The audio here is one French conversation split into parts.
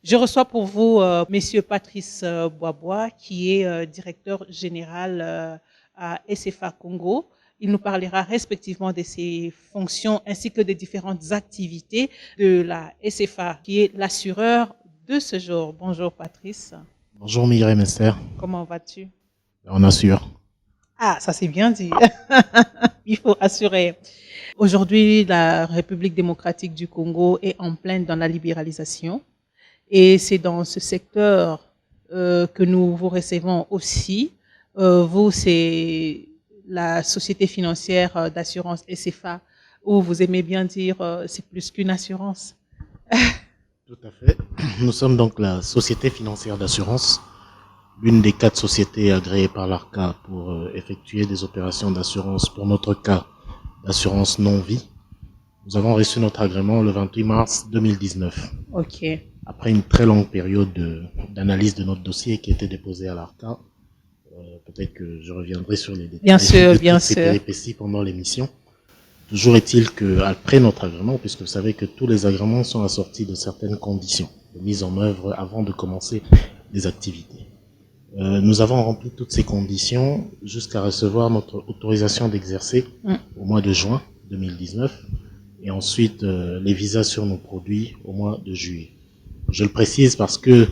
Je reçois pour vous Monsieur Patrice Boisbois, qui est directeur général à SFA Congo. Il nous parlera respectivement de ses fonctions ainsi que des différentes activités de la SFA, qui est l'assureur de ce jour. Bonjour Patrice. Bonjour Mireille Esther, Comment vas-tu? on assure. Ah, ça c'est bien dit. Il faut assurer. Aujourd'hui, la République démocratique du Congo est en pleine dans la libéralisation. Et c'est dans ce secteur que nous vous recevons aussi. Vous, c'est la société financière d'assurance SFA, où vous aimez bien dire c'est plus qu'une assurance. Tout à fait. Nous sommes donc la société financière d'assurance, l'une des 4 sociétés agréées par l'ARCA pour effectuer des opérations d'assurance, pour notre cas, d'assurance non-vie. Nous avons reçu notre agrément le 28 mars 2019. OK. Après une très longue période d'analyse de notre dossier qui était déposé à l'ARCA, peut-être que je reviendrai sur les détails Bien ces sûr. péripéties pendant l'émission. Toujours est-il qu'après notre agrément, puisque vous savez que tous les agréments sont assortis de certaines conditions de mise en œuvre avant de commencer les activités. Nous avons rempli toutes ces conditions jusqu'à recevoir notre autorisation d'exercer au mois de juin 2019 et ensuite les visas sur nos produits au mois de juillet. Je le précise parce que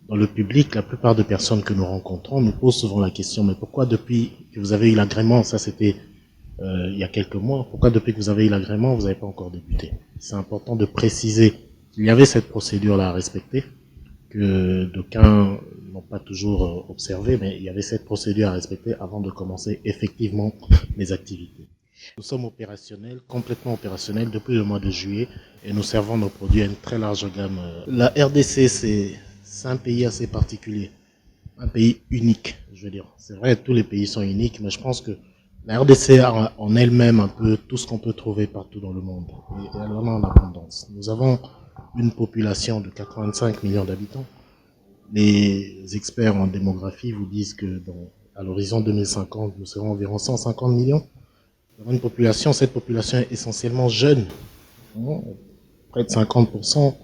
dans le public, la plupart des personnes que nous rencontrons nous posent souvent la question, mais pourquoi depuis que vous avez eu l'agrément, ça c'était il y a quelques mois, pourquoi depuis que vous avez eu l'agrément, vous n'avez pas encore débuté? C'est important de préciser qu'il y avait cette procédure-là à respecter, que d'aucuns n'ont pas toujours observé, mais il y avait cette procédure à respecter avant de commencer effectivement les activités. Nous sommes opérationnels, complètement opérationnels depuis le mois de juillet et nous servons nos produits à une très large gamme. La RDC, c'est un pays assez particulier, un pays unique, je veux dire. C'est vrai, tous les pays sont uniques, mais je pense que la RDC a en elle-même un peu tout ce qu'on peut trouver partout dans le monde. Et elle en a en abondance. Nous avons une population de 85 millions d'habitants. Les experts en démographie vous disent que à l'horizon 2050, nous serons environ 150 millions. Nous avons une population, cette population est essentiellement jeune. Près de 50%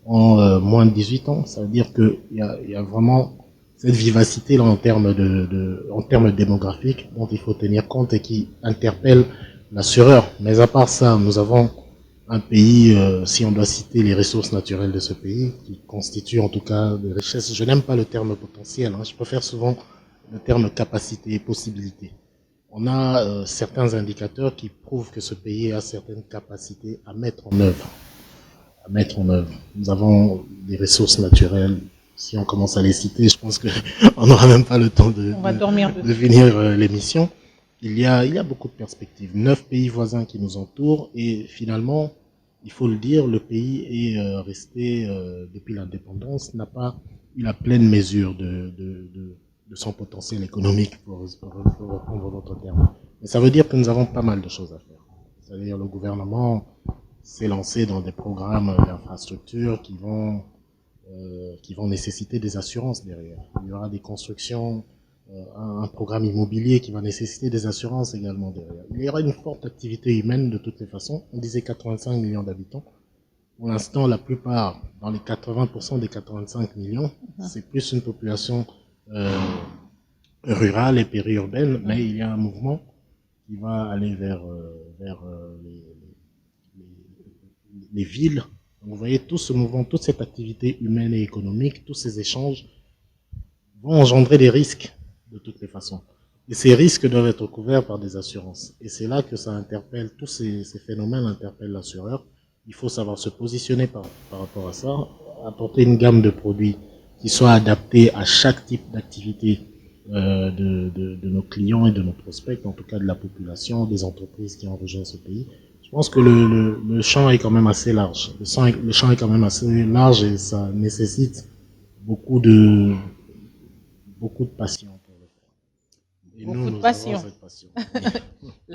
ont moins de 18 ans. Ça veut dire qu'il y a vraiment cette vivacité-là en termes démographiques dont il faut tenir compte et qui interpelle l'assureur. Mais à part ça, nous avons un pays, si on doit citer les ressources naturelles de ce pays, qui constituent en tout cas des richesses. Je n'aime pas le terme potentiel, je préfère souvent le terme capacité et possibilité. On a certains indicateurs qui prouvent que ce pays a certaines capacités à mettre en œuvre. Nous avons des ressources naturelles. Si on commence à les citer, je pense qu'on n'aura même pas le temps de finir l'émission. Il y a beaucoup de perspectives. 9 pays voisins qui nous entourent et finalement, il faut le dire, le pays est resté, depuis l'indépendance, n'a pas eu la pleine mesure de son potentiel économique, pour reprendre votre terme. Mais ça veut dire que nous avons pas mal de choses à faire. C'est-à-dire le gouvernement s'est lancé dans des programmes d'infrastructures qui vont nécessiter des assurances derrière. Il y aura des constructions, un programme immobilier qui va nécessiter des assurances également derrière. Il y aura une forte activité humaine de toutes les façons. On disait 85 millions d'habitants. Pour l'instant, la plupart, dans les 80% des 85 millions, c'est plus une population rurale et périurbaine, mais il y a un mouvement qui va aller vers les villes. Vous voyez, tout ce mouvement, toute cette activité humaine et économique, tous ces échanges vont engendrer des risques de toutes les façons. Et ces risques doivent être couverts par des assurances. Et c'est là que ça interpelle, tous ces phénomènes interpellent l'assureur. Il faut savoir se positionner par rapport à ça, apporter une gamme de produits qui soit adaptés à chaque type d'activité de nos clients et de nos prospects, en tout cas de la population, des entreprises qui ont rejoint ce pays. Je pense que le champ est quand même assez large. Le champ est quand même assez large et ça nécessite beaucoup de passion pour le faire. Et Beaucoup de nous passion. avons cette passion.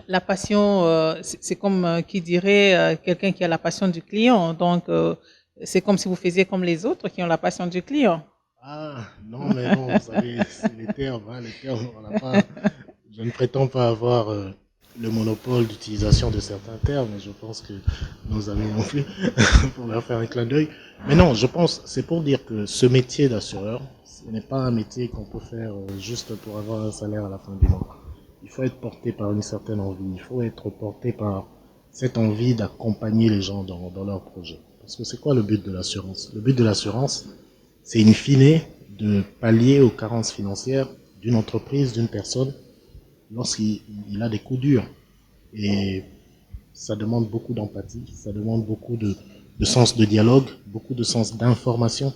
La passion, c'est comme qui dirait quelqu'un qui a la passion du client. Donc, c'est comme si vous faisiez comme les autres qui ont la passion du client. Ah, non, mais bon, vous savez, c'est les termes, on n'a pas, je ne prétends pas avoir le monopole d'utilisation de certains termes, et je pense que nos amis non plus, pour leur faire un clin d'œil. Mais non, je pense, c'est pour dire que ce métier d'assureur, ce n'est pas un métier qu'on peut faire juste pour avoir un salaire à la fin du mois. Il faut être porté par une certaine envie, il faut être porté par cette envie d'accompagner les gens dans leurs projets. Parce que c'est quoi le but de l'assurance? Le but de l'assurance, c'est in fine de pallier aux carences financières d'une entreprise, d'une personne, lorsqu'il a des coups durs. Et ça demande beaucoup d'empathie, ça demande beaucoup de sens de dialogue, beaucoup de sens d'information.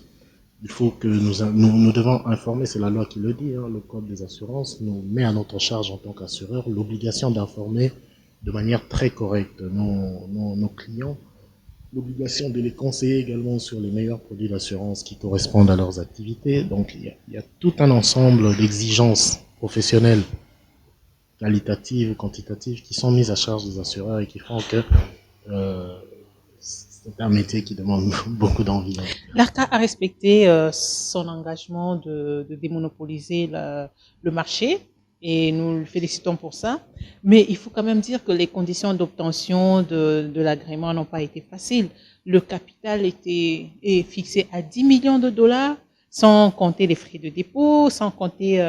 Il faut que nous devons informer, c'est la loi qui le dit, le code des assurances nous met à notre charge en tant qu'assureur l'obligation d'informer de manière très correcte nos clients, l'obligation de les conseiller également sur les meilleurs produits d'assurance qui correspondent à leurs activités. Donc il y a tout un ensemble d'exigences professionnelles, qualitatives, quantitatives, qui sont mises à charge des assureurs et qui font que c'est un métier qui demande beaucoup d'envie. L'ARCA a respecté son engagement de démonopoliser le marché et nous le félicitons pour ça. Mais il faut quand même dire que les conditions d'obtention de l'agrément n'ont pas été faciles. Le capital est fixé à 10 millions de dollars, sans compter les frais de dépôt, sans compter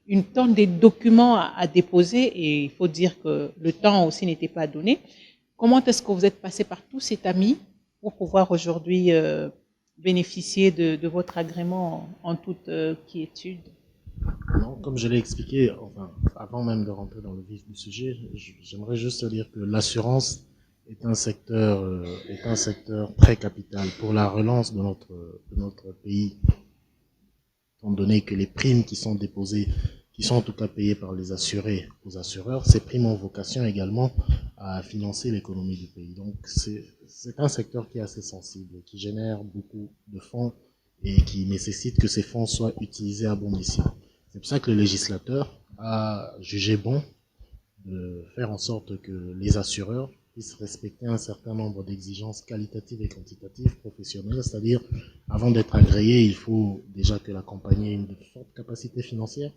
une tonne de documents à déposer. Et il faut dire que le temps aussi n'était pas donné. Comment est-ce que vous êtes passé par tout cet ami pour pouvoir aujourd'hui bénéficier de votre agrément en toute quiétude? Non, comme je l'ai expliqué, enfin, avant même de rentrer dans le vif du sujet, j'aimerais juste dire que l'assurance est un secteur très capital pour la relance de notre pays, étant donné que les primes qui sont déposées, qui sont en tout cas payées par les assurés aux assureurs, ces primes ont vocation également à financer l'économie du pays. Donc c'est un secteur qui est assez sensible, qui génère beaucoup de fonds et qui nécessite que ces fonds soient utilisés à bon escient. C'est pour ça que le législateur a jugé bon de faire en sorte que les assureurs puissent respecter un certain nombre d'exigences qualitatives et quantitatives professionnelles, c'est-à-dire, avant d'être agréé, il faut déjà que la compagnie ait une forte capacité financière.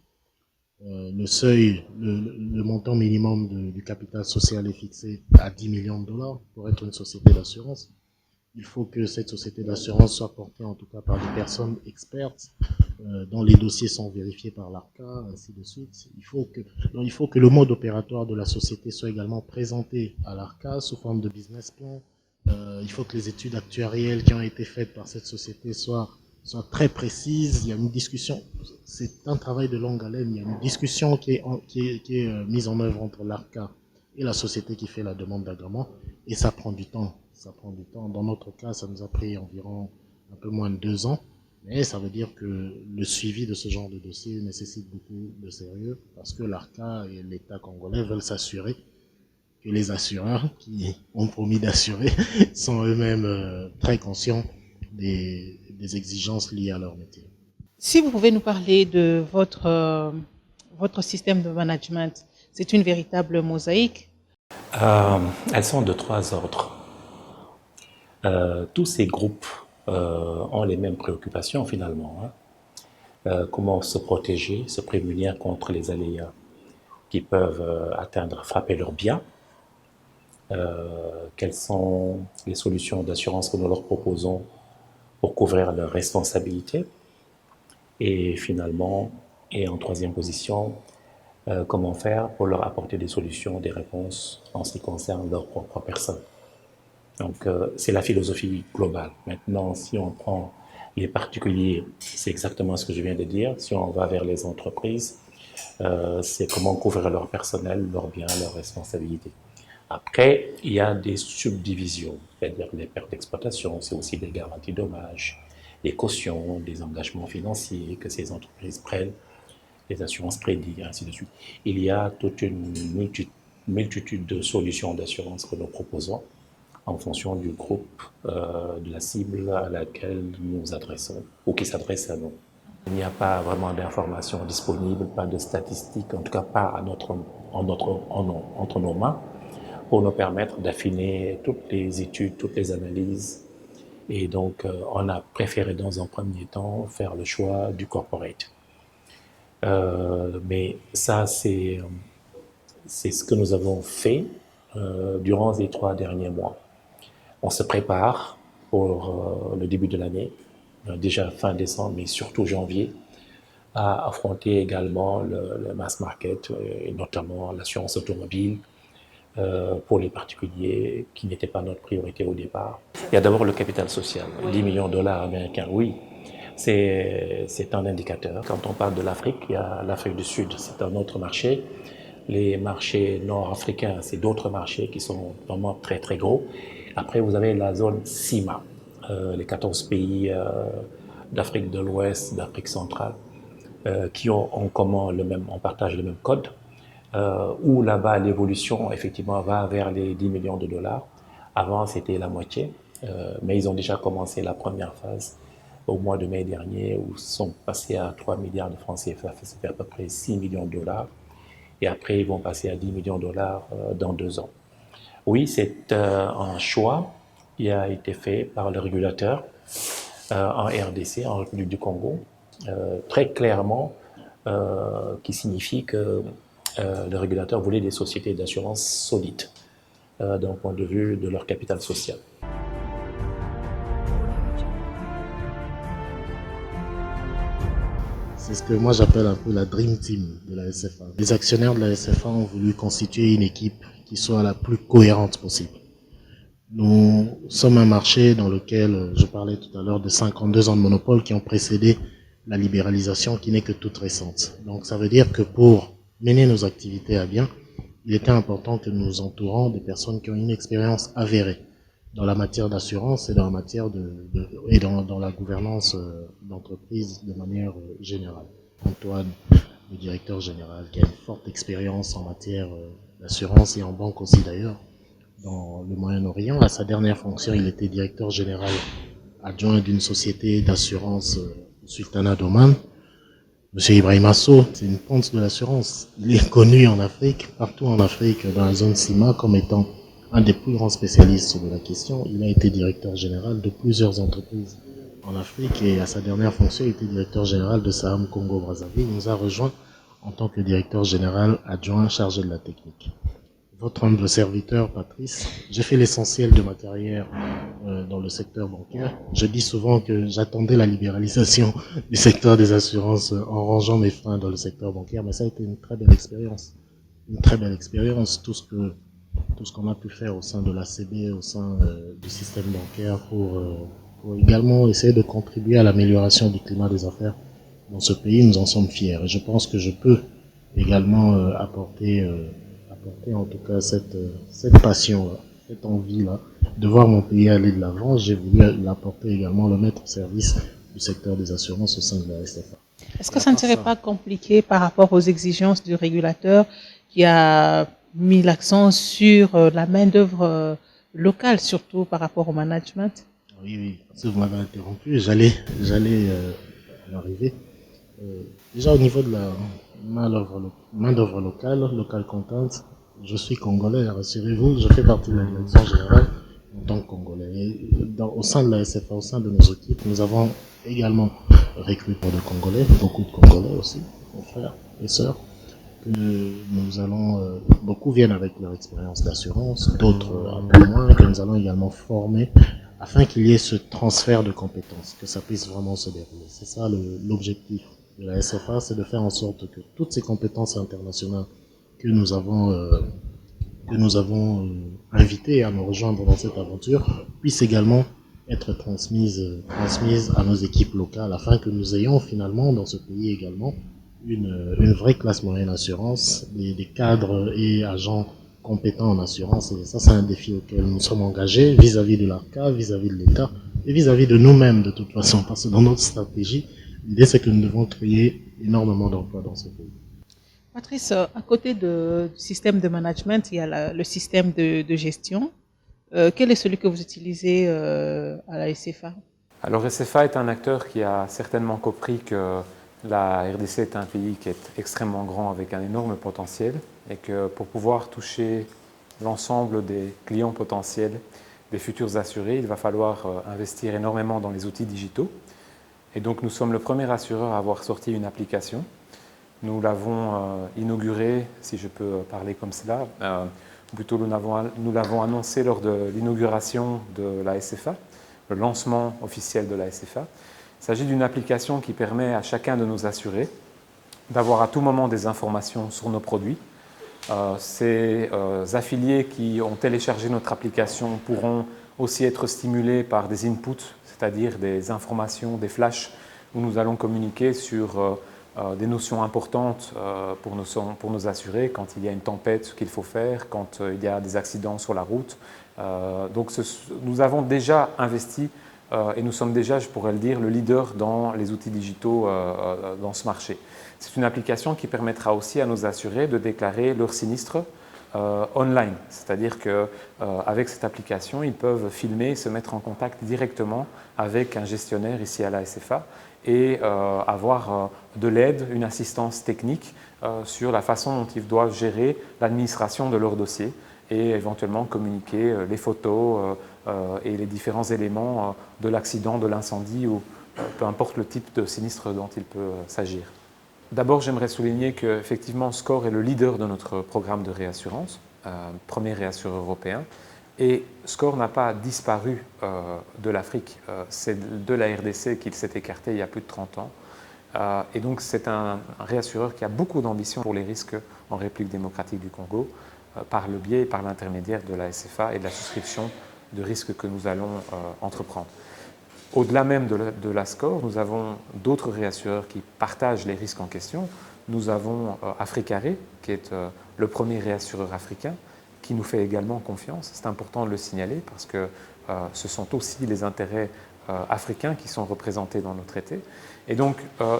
Le montant minimum du capital social est fixé à 10 millions de dollars pour être une société d'assurance. Il faut que cette société d'assurance soit portée en tout cas par des personnes expertes, dont les dossiers sont vérifiés par l'ARCA, ainsi de suite. Il faut que le mode opératoire de la société soit également présenté à l'ARCA sous forme de business plan. Il faut que les études actuarielles qui ont été faites par cette société soient très précises. Il y a une discussion, c'est un travail de longue haleine, il y a une discussion qui est mise en œuvre entre l'ARCA et la société qui fait la demande d'agrément, et ça prend du temps. Ça prend du temps. Dans notre cas, ça nous a pris environ un peu moins de 2 ans, mais ça veut dire que le suivi de ce genre de dossier nécessite beaucoup de sérieux, parce que l'ARCA et l'État congolais veulent s'assurer que les assureurs qui ont promis d'assurer sont eux-mêmes très conscients des exigences liées à leur métier. Si vous pouvez nous parler de votre système de management, c'est une véritable mosaïque. Elles sont de 3 ordres. Tous ces groupes ont les mêmes préoccupations finalement. Comment se protéger, se prémunir contre les aléas qui peuvent frapper leurs biens. Quelles sont les solutions d'assurance que nous leur proposons pour couvrir leurs responsabilités. Et finalement, et en troisième position, comment faire pour leur apporter des solutions, des réponses en ce qui concerne leur propre personne. Donc, c'est la philosophie globale. Maintenant, si on prend les particuliers, c'est exactement ce que je viens de dire. Si on va vers les entreprises, c'est comment couvrir leur personnel, leurs biens, leurs responsabilités. Après, il y a des subdivisions, c'est-à-dire les pertes d'exploitation, c'est aussi des garanties dommages, les cautions, des engagements financiers que ces entreprises prennent, les assurances crédit, ainsi de suite. Il y a toute une multitude de solutions d'assurance que nous proposons en fonction du groupe, de la cible à laquelle nous nous adressons ou qui s'adresse à nous. Il n'y a pas vraiment d'informations disponibles, pas de statistiques, en tout cas pas entre nos mains, pour nous permettre d'affiner toutes les études, toutes les analyses. Et donc, on a préféré dans un premier temps faire le choix du corporate. Mais ça, c'est c'est ce que nous avons fait durant les 3 derniers mois. On se prépare pour le début de l'année, déjà fin décembre, mais surtout janvier, à affronter également le mass market, et notamment l'assurance automobile, pour les particuliers, qui n'était pas notre priorité au départ. Il y a d'abord le capital social, 10 millions de dollars américains, oui, c'est un indicateur. Quand on parle de l'Afrique, il y a l'Afrique du Sud, c'est un autre marché. Les marchés nord-africains, c'est d'autres marchés qui sont vraiment très très gros. Après, vous avez la zone CIMA, les 14 pays d'Afrique de l'Ouest, d'Afrique centrale, qui ont en commun on partage le même code, où là-bas l'évolution effectivement va vers les 10 millions de dollars. Avant, c'était la moitié, mais ils ont déjà commencé la première phase au mois de mai dernier, où ils sont passés à 3 milliards de francs CFA, c'était à peu près 6 millions de dollars. Et après, ils vont passer à 10 millions de dollars dans 2 ans. Oui, c'est un choix qui a été fait par le régulateur en RDC, en République du Congo, très clairement, qui signifie que le régulateur voulait des sociétés d'assurance solides d'un point de vue de leur capital social. C'est ce que moi j'appelle un peu la Dream Team de la SFA. Les actionnaires de la SFA ont voulu constituer une équipe qui soit la plus cohérente possible. Nous sommes un marché dans lequel, je parlais tout à l'heure de 52 ans de monopole qui ont précédé la libéralisation qui n'est que toute récente. Donc ça veut dire que pour mener nos activités à bien, il était important que nous entourons des personnes qui ont une expérience avérée dans la matière d'assurance et dans la matière dans la gouvernance d'entreprise de manière générale. Antoine, le directeur général, qui a une forte expérience en matière d'assurance et en banque aussi d'ailleurs, dans le Moyen-Orient. À sa dernière fonction, il était directeur général adjoint d'une société d'assurance au Sultanat d'Oman. Monsieur Ibrahim Asso, c'est une ponte de l'assurance. Il est connu en Afrique, partout en Afrique, dans la zone CIMA, comme étant un des plus grands spécialistes de la question. Il a été directeur général de plusieurs entreprises en Afrique et à sa dernière fonction, il était directeur général de Saham Congo-Brazzaville. Il nous a rejoint en tant que directeur général adjoint chargé de la technique. Votre humble serviteur, Patrice, j'ai fait l'essentiel de ma carrière dans le secteur bancaire. Je dis souvent que j'attendais la libéralisation du secteur des assurances en rangeant mes freins dans le secteur bancaire, mais ça a été une très belle expérience. Une très belle expérience, tout ce qu'on a pu faire au sein de l'ACB, au sein du système bancaire pour également essayer de contribuer à l'amélioration du climat des affaires dans ce pays, nous en sommes fiers. Et je pense que je peux également apporter en tout cas cette passion-là, cette envie-là de voir mon pays aller de l'avant. J'ai voulu l'apporter également, le mettre au service du secteur des assurances au sein de la SFA. Est-ce que ça ne serait pas compliqué par rapport aux exigences du régulateur qui a mis l'accent sur la main-d'œuvre locale, surtout par rapport au management? Oui, si vous m'avez interrompu, j'allais y arriver. Déjà au niveau de la main-d'œuvre locale, local content, je suis congolais, rassurez-vous, je fais partie de la direction générale en tant que congolais. Et au sein de la SFA, au sein de nos équipes, nous avons également recruté de Congolais, beaucoup de Congolais aussi, mon frères et sœurs, que nous allons, beaucoup viennent avec leur expérience d'assurance, d'autres un peu moins, que nous allons également former afin qu'il y ait ce transfert de compétences, que ça puisse vraiment se dérouler. C'est ça l'objectif de la SFA, c'est de faire en sorte que toutes ces compétences internationales que nous avons invitées à nous rejoindre dans cette aventure puissent également être transmises à nos équipes locales afin que nous ayons finalement dans ce pays également une vraie classe moyenne assurance, des cadres et agents compétents en assurance. Et ça, c'est un défi auquel nous sommes engagés vis-à-vis de l'ARCA, vis-à-vis de l'État et vis-à-vis de nous-mêmes de toute façon. Parce que dans notre stratégie, l'idée c'est que nous devons créer énormément d'emplois dans ce pays. Patrice, à côté du système de management, il y a le système de gestion. Quel est celui que vous utilisez à la SFA? Alors SFA est un acteur qui a certainement compris que la RDC est un pays qui est extrêmement grand avec un énorme potentiel et que pour pouvoir toucher l'ensemble des clients potentiels des futurs assurés, il va falloir investir énormément dans les outils digitaux. Et donc nous sommes le premier assureur à avoir sorti une application Nous l'avons inauguré, si je peux parler comme cela, plutôt nous l'avons annoncé lors de l'inauguration de la SFA, le lancement officiel de la SFA. Il s'agit d'une application qui permet à chacun de nos assurés d'avoir à tout moment des informations sur nos produits. Ces affiliés qui ont téléchargé notre application pourront aussi être stimulés par des inputs, c'est-à-dire des informations, des flashs, où nous allons communiquer sur des notions importantes pour nos assurés, quand il y a une tempête, ce qu'il faut faire, quand il y a des accidents sur la route. Donc nous avons déjà investi et nous sommes déjà, je pourrais le dire, le leader dans les outils digitaux dans ce marché. C'est une application qui permettra aussi à nos assurés de déclarer leurs sinistres online, c'est-à-dire qu'avec cette application, ils peuvent filmer et se mettre en contact directement avec un gestionnaire ici à la SFA et avoir de l'aide, une assistance technique sur la façon dont ils doivent gérer l'administration de leur dossier et éventuellement communiquer les photos et les différents éléments de l'accident, de l'incendie ou peu importe le type de sinistre dont il peut s'agir. D'abord, j'aimerais souligner qu'effectivement, SCOR est le leader de notre programme de réassurance, premier réassureur européen, et SCOR n'a pas disparu de l'Afrique. C'est de la RDC qu'il s'est écarté il y a plus de 30 ans. Et donc, c'est un réassureur qui a beaucoup d'ambition pour les risques en République démocratique du Congo, par le biais et par l'intermédiaire de la SFA et de la souscription de risques que nous allons entreprendre. Au-delà même de la SCOR, nous avons d'autres réassureurs qui partagent les risques en question. Nous avons Africaré, qui est le premier réassureur africain, qui nous fait également confiance. C'est important de le signaler parce que ce sont aussi les intérêts africains qui sont représentés dans nos traités. Et donc,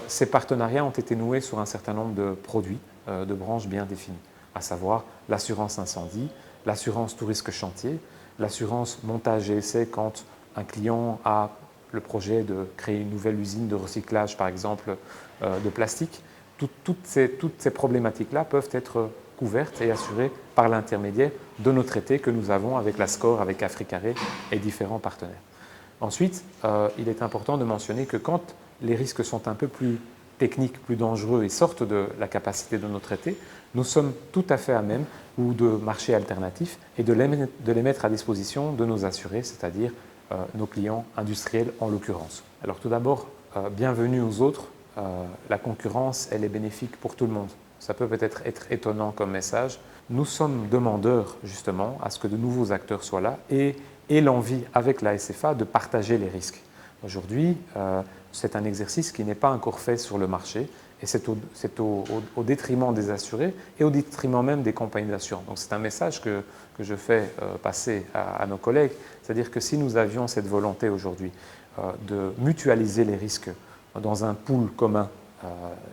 ces partenariats ont été noués sur un certain nombre de produits, de branches bien définies, à savoir l'assurance incendie, l'assurance tout risque chantier, l'assurance montage et essai quand un client a le projet de créer une nouvelle usine de recyclage, par exemple, de plastique. Toutes ces problématiques-là peuvent être couvertes et assurées par l'intermédiaire de nos traités que nous avons avec la SCOR, avec Africaré et différents partenaires. Ensuite, il est important de mentionner que quand les risques sont un peu plus techniques, plus dangereux et sortent de la capacité de nos traités, nous sommes tout à fait à même, ou de marchés alternatifs, et de les mettre à disposition de nos assurés, c'est-à-dire nos clients industriels en l'occurrence. Alors tout d'abord, bienvenue aux autres. La concurrence, elle est bénéfique pour tout le monde. Ça peut peut-être être étonnant comme message. Nous sommes demandeurs justement à ce que de nouveaux acteurs soient là et l'envie avec la SFA de partager les risques. Aujourd'hui, c'est un exercice qui n'est pas encore fait sur le marché et c'est au détriment des assurés et au détriment même des compagnies d'assurance. Donc c'est un message que je fais passer à nos collègues, c'est-à-dire que si nous avions cette volonté aujourd'hui de mutualiser les risques dans un pool commun,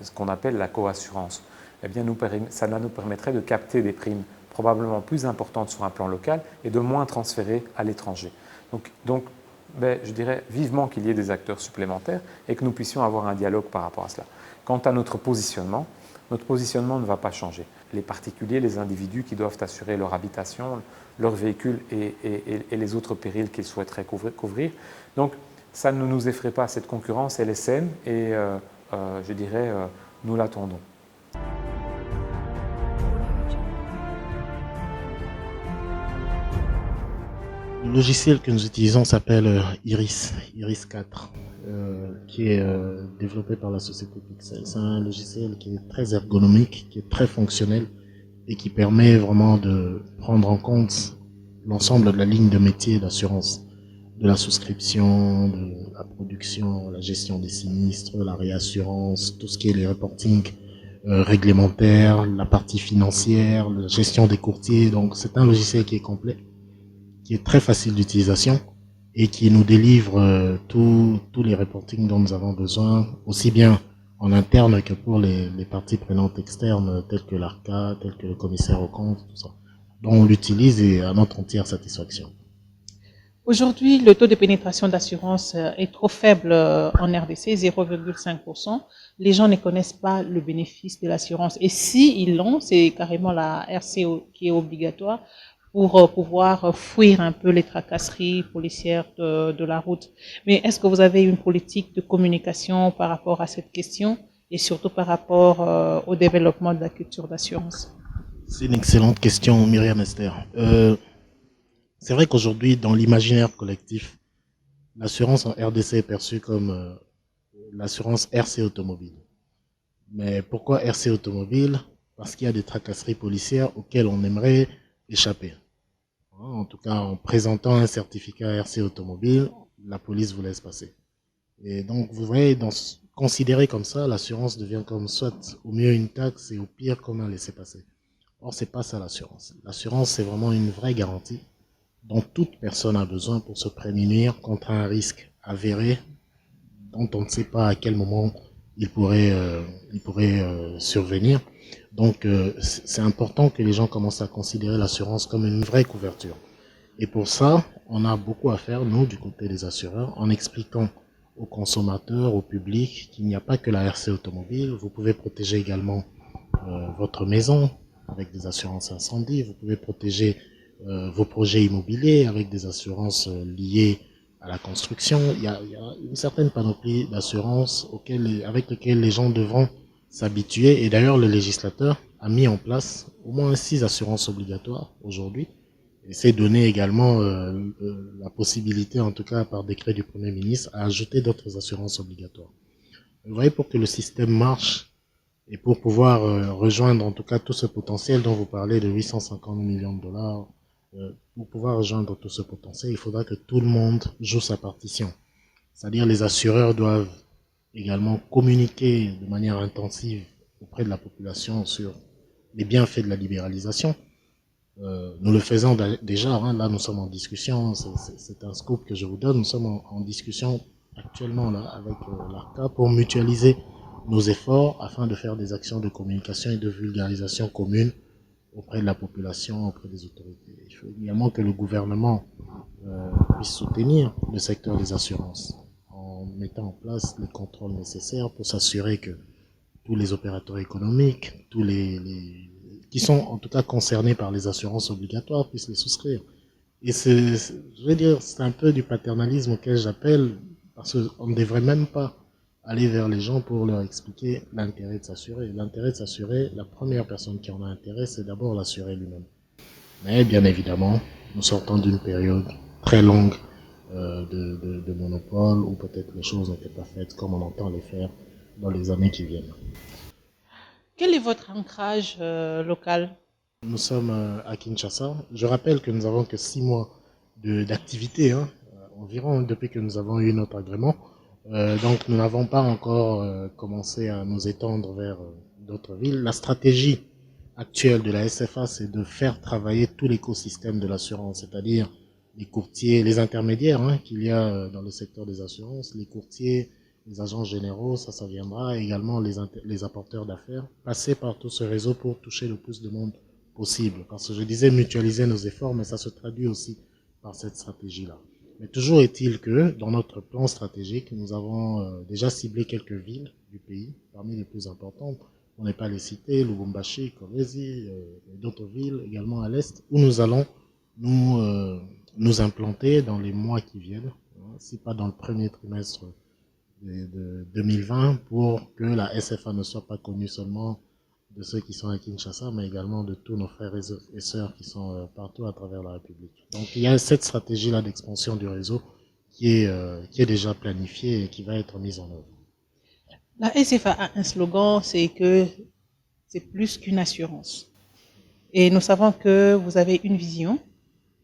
ce qu'on appelle la coassurance, eh bien cela nous permettrait de capter des primes probablement plus importantes sur un plan local et de moins transférer à l'étranger. Donc je dirais vivement qu'il y ait des acteurs supplémentaires et que nous puissions avoir un dialogue par rapport à cela. Quant à notre positionnement ne va pas changer. Les particuliers, les individus qui doivent assurer leur habitation, leur véhicule et les autres périls qu'ils souhaiteraient couvrir. Donc, ça ne nous effraie pas, cette concurrence, elle est saine et je dirais, nous l'attendons. Le logiciel que nous utilisons s'appelle Iris 4, qui est développé par la société Pixel. C'est un logiciel qui est très ergonomique, qui est très fonctionnel et qui permet vraiment de prendre en compte l'ensemble de la ligne de métier d'assurance, de la souscription, de la production, la gestion des sinistres, la réassurance, tout ce qui est les reporting réglementaires, la partie financière, la gestion des courtiers. Donc c'est un logiciel qui est complet, qui est très facile d'utilisation et qui nous délivre tous les reportings dont nous avons besoin, aussi bien en interne que pour les parties prenantes externes, telles que l'ARCA, telles que le commissaire aux comptes, tout ça. Donc on l'utilise et à notre entière satisfaction. Aujourd'hui, le taux de pénétration d'assurance est trop faible en RDC, 0,5%. Les gens ne connaissent pas le bénéfice de l'assurance. Et si ils l'ont, c'est carrément la RCO qui est obligatoire pour pouvoir fuir un peu les tracasseries policières de la route. Mais est-ce que vous avez une politique de communication par rapport à cette question? et surtout par rapport au développement de la culture d'assurance? C'est une excellente question, Myriam Esther. C'est vrai qu'aujourd'hui, dans l'imaginaire collectif, l'assurance en RDC est perçue comme l'assurance RC automobile. Mais pourquoi RC automobile? Parce qu'il y a des tracasseries policières auxquelles on aimerait échapper. En tout cas, en présentant un certificat RC automobile, la police vous laisse passer. Et donc, vous voyez, considéré comme ça, l'assurance devient comme soit au mieux une taxe et au pire comme un laissez-passer. Or, c'est pas ça l'assurance. L'assurance, c'est vraiment une vraie garantie dont toute personne a besoin pour se prémunir contre un risque avéré dont on ne sait pas à quel moment il pourrait survenir. Donc, c'est important que les gens commencent à considérer l'assurance comme une vraie couverture. Et pour ça, on a beaucoup à faire, nous, du côté des assureurs, en expliquant aux consommateurs, au public, qu'il n'y a pas que la RC automobile. Vous pouvez protéger également votre maison avec des assurances incendie. Vous pouvez protéger vos projets immobiliers avec des assurances liées à la construction. Il y a une certaine panoplie d'assurances avec lesquelles les gens devront s'habituer. Et d'ailleurs, le législateur a mis en place au moins 6 assurances obligatoires aujourd'hui. Et c'est donné également la possibilité, en tout cas par décret du Premier ministre, à ajouter d'autres assurances obligatoires. Vous voyez, pour que le système marche et pour pouvoir rejoindre en tout cas tout ce potentiel dont vous parlez de 850 millions de dollars, pour pouvoir rejoindre tout ce potentiel, il faudra que tout le monde joue sa partition. C'est-à-dire les assureurs doivent également communiquer de manière intensive auprès de la population sur les bienfaits de la libéralisation. Nous le faisons déjà, hein, là nous sommes en discussion, c'est un scoop que je vous donne, nous sommes en discussion actuellement là avec l'ARCA pour mutualiser nos efforts afin de faire des actions de communication et de vulgarisation communes auprès de la population, auprès des autorités. Il faut également que le gouvernement puisse soutenir le secteur des assurances en mettant en place les contrôles nécessaires pour s'assurer que tous les opérateurs économiques, tous les qui sont en tout cas concernés par les assurances obligatoires puissent les souscrire. Et je veux dire, c'est un peu du paternalisme auquel j'appelle, parce qu'on ne devrait même pas aller vers les gens pour leur expliquer l'intérêt de s'assurer. L'intérêt de s'assurer, la première personne qui en a intérêt, c'est d'abord l'assuré lui-même. Mais bien évidemment, nous sortons d'une période très longue de monopole où peut-être les choses n'étaient pas faites comme on entend les faire dans les années qui viennent. Quel est votre ancrage local? Nous sommes à Kinshasa. Je rappelle que nous avons que 6 mois d'activité, hein, environ, depuis que nous avons eu notre agrément. Donc nous n'avons pas encore commencé à nous étendre vers d'autres villes. La stratégie actuelle de la SFA, c'est de faire travailler tout l'écosystème de l'assurance, c'est-à-dire les courtiers, les intermédiaires hein, qu'il y a dans le secteur des assurances, les courtiers, les agents généraux, ça viendra, et également les apporteurs d'affaires, passer par tout ce réseau pour toucher le plus de monde possible. Parce que je disais mutualiser nos efforts, mais ça se traduit aussi par cette stratégie-là. Mais toujours est-il que, dans notre plan stratégique, nous avons déjà ciblé quelques villes du pays, parmi les plus importantes. On n'est pas les citer, Lubumbashi, Kolwezi, et d'autres villes également à l'est, où nous allons nous implanter dans les mois qui viennent, hein, si pas dans le premier trimestre de 2020, pour que la SFA ne soit pas connue seulement de ceux qui sont à Kinshasa, mais également de tous nos frères et sœurs qui sont partout à travers la République. Donc il y a cette stratégie-là d'expansion du réseau qui est déjà planifiée et qui va être mise en œuvre. La SFA a un slogan, c'est que c'est plus qu'une assurance. Et nous savons que vous avez une vision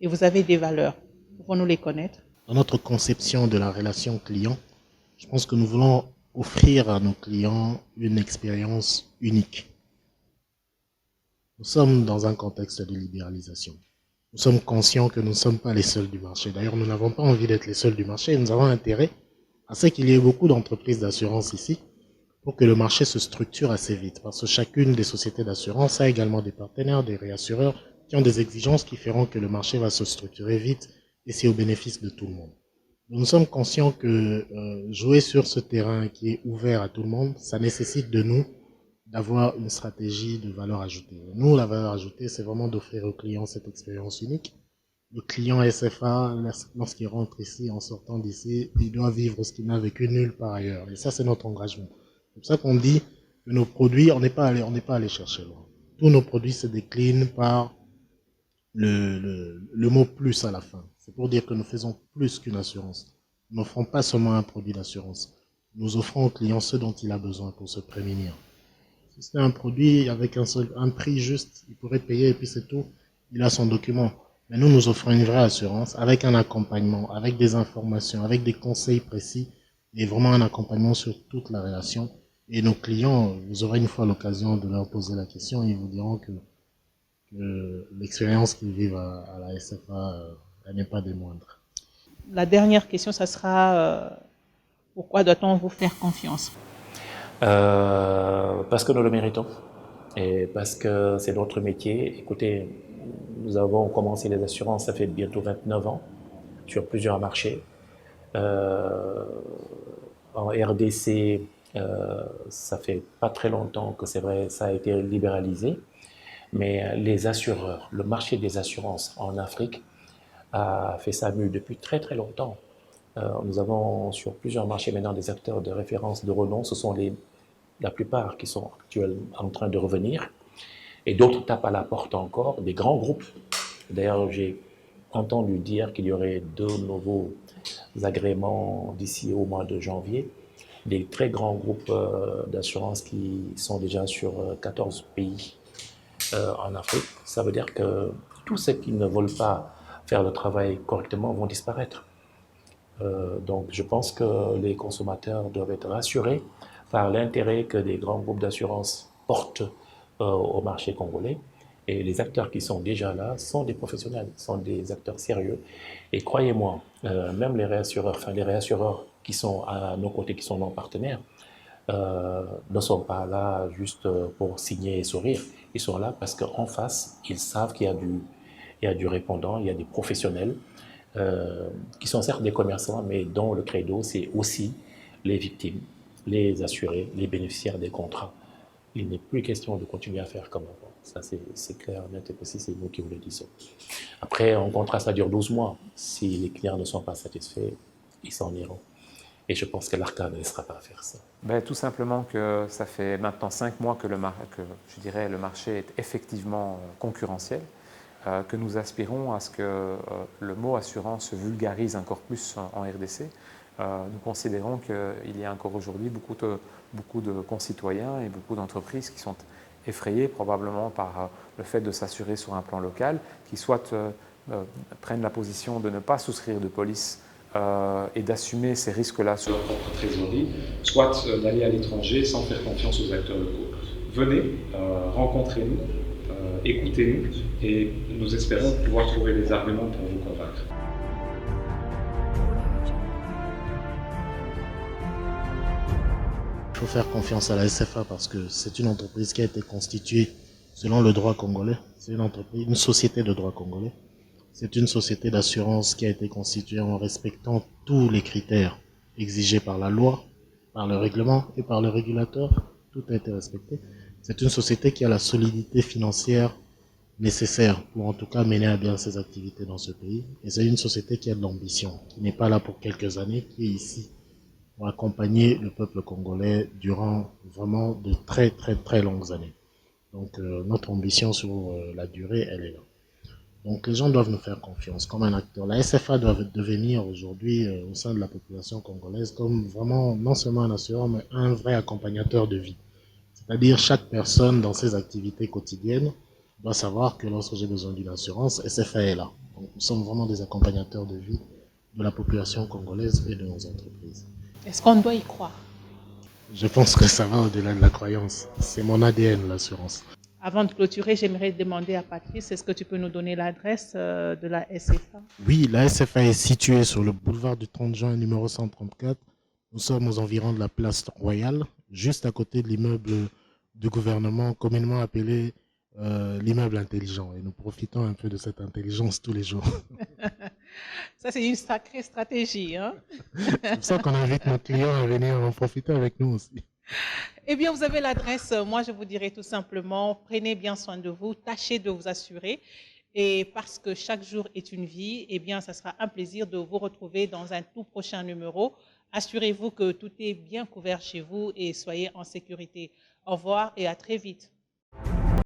et vous avez des valeurs. Pouvons-nous les connaître? Dans notre conception de la relation client, je pense que nous voulons offrir à nos clients une expérience unique. Nous sommes dans un contexte de libéralisation. Nous sommes conscients que nous ne sommes pas les seuls du marché. D'ailleurs, nous n'avons pas envie d'être les seuls du marché. Nous avons intérêt à ce qu'il y ait beaucoup d'entreprises d'assurance ici pour que le marché se structure assez vite. Parce que chacune des sociétés d'assurance a également des partenaires, des réassureurs qui ont des exigences qui feront que le marché va se structurer vite et c'est au bénéfice de tout le monde. Nous sommes conscients que jouer sur ce terrain qui est ouvert à tout le monde, ça nécessite de nous d'avoir une stratégie de valeur ajoutée. Nous, la valeur ajoutée, c'est vraiment d'offrir aux clients cette expérience unique. Le client SFA, lorsqu'il rentre ici, en sortant d'ici, il doit vivre ce qu'il n'a vécu nulle part ailleurs. Et ça, c'est notre engagement. C'est pour ça qu'on dit que nos produits, on n'est pas allé chercher loin. Tous nos produits se déclinent par le mot plus à la fin. C'est pour dire que nous faisons plus qu'une assurance. Nous n'offrons pas seulement un produit d'assurance. Nous offrons au client ce dont il a besoin pour se prémunir. Si c'est un produit avec un prix juste, il pourrait payer et puis c'est tout. Il a son document. Mais nous offrons une vraie assurance avec un accompagnement, avec des informations, avec des conseils précis et vraiment un accompagnement sur toute la relation. Et nos clients, vous aurez une fois l'occasion de leur poser la question, ils vous diront que l'expérience qu'ils vivent à la SFA, elle n'est pas des moindres. La dernière question, ça sera pourquoi doit-on vous faire confiance? Parce que nous le méritons et parce que c'est notre métier. Écoutez, nous avons commencé les assurances, ça fait bientôt 29 ans, sur plusieurs marchés. En RDC, ça fait pas très longtemps que c'est vrai, ça a été libéralisé. Mais les assureurs, le marché des assurances en Afrique a fait sa mue depuis très très longtemps. Nous avons sur plusieurs marchés maintenant des acteurs de référence de renom. Ce sont la plupart qui sont actuellement en train de revenir. Et d'autres tapent à la porte encore, des grands groupes. D'ailleurs, j'ai entendu dire qu'il y aurait 2 nouveaux agréments d'ici au mois de janvier. Des très grands groupes d'assurance qui sont déjà sur 14 pays en Afrique. Ça veut dire que tous ceux qui ne veulent pas faire le travail correctement vont disparaître. Donc je pense que les consommateurs doivent être rassurés par l'intérêt que des grands groupes d'assurance portent au marché congolais. Et les acteurs qui sont déjà là sont des professionnels, sont des acteurs sérieux. Et croyez-moi, même les réassureurs qui sont à nos côtés, qui sont nos partenaires, ne sont pas là juste pour signer et sourire. Ils sont là parce qu'en face, ils savent qu'il y a du répondant, il y a des professionnels qui sont certes des commerçants, mais dont le credo, c'est aussi les victimes, les assurés, les bénéficiaires des contrats. Il n'est plus question de continuer à faire comme avant. Ça, c'est clair, net et précis, c'est nous qui vous le disons. Après, un contrat, ça dure 12 mois. Si les clients ne sont pas satisfaits, ils s'en iront. Et je pense que l'ARCA ne laissera pas faire ça. Ben, tout simplement que ça fait maintenant 5 mois que le marché est effectivement concurrentiel, que nous aspirons à ce que le mot assurance se vulgarise encore plus en RDC. Nous considérons qu'il y a encore aujourd'hui beaucoup de concitoyens et beaucoup d'entreprises qui sont effrayés probablement par le fait de s'assurer sur un plan local, qui soit prennent la position de ne pas souscrire de police et d'assumer ces risques-là sur leur propre trésorerie, soit d'aller à l'étranger sans faire confiance aux acteurs locaux. Venez, rencontrez-nous, écoutez-nous et nous espérons pouvoir trouver des arguments pour vous convaincre. Il faut faire confiance à la SFA parce que c'est une entreprise qui a été constituée selon le droit congolais. C'est une société de droit congolais. C'est une société d'assurance qui a été constituée en respectant tous les critères exigés par la loi, par le règlement et par le régulateur. Tout a été respecté. C'est une société qui a la solidité financière nécessaire pour en tout cas mener à bien ses activités dans ce pays. Et c'est une société qui a de l'ambition, qui n'est pas là pour quelques années, qui est ici pour accompagner le peuple congolais durant vraiment de très très très longues années. Donc notre ambition sur la durée, elle est là. Donc les gens doivent nous faire confiance comme un acteur. La SFA doit devenir aujourd'hui au sein de la population congolaise comme vraiment non seulement un assureur, mais un vrai accompagnateur de vie. C'est-à-dire chaque personne dans ses activités quotidiennes doit savoir que lorsque j'ai besoin d'une assurance, SFA est là. Donc nous sommes vraiment des accompagnateurs de vie de la population congolaise et de nos entreprises. Est-ce qu'on doit y croire? Je pense que ça va au-delà de la croyance. C'est mon ADN, l'assurance. Avant de clôturer, j'aimerais demander à Patrice, est-ce que tu peux nous donner l'adresse de la SFA? Oui, la SFA est située sur le boulevard du 30 juin, numéro 134. Nous sommes aux environs de la place Royale, juste à côté de l'immeuble du gouvernement communément appelé l'immeuble intelligent. Et nous profitons un peu de cette intelligence tous les jours. Ça, c'est une sacrée stratégie, hein? C'est pour ça qu'on invite nos clients à venir en profiter avec nous aussi. Eh bien, vous avez l'adresse. Moi, je vous dirais tout simplement, prenez bien soin de vous, tâchez de vous assurer. Et parce que chaque jour est une vie, eh bien, ça sera un plaisir de vous retrouver dans un tout prochain numéro Assurez-vous que tout est bien couvert chez vous et soyez en sécurité. Au revoir et à très vite.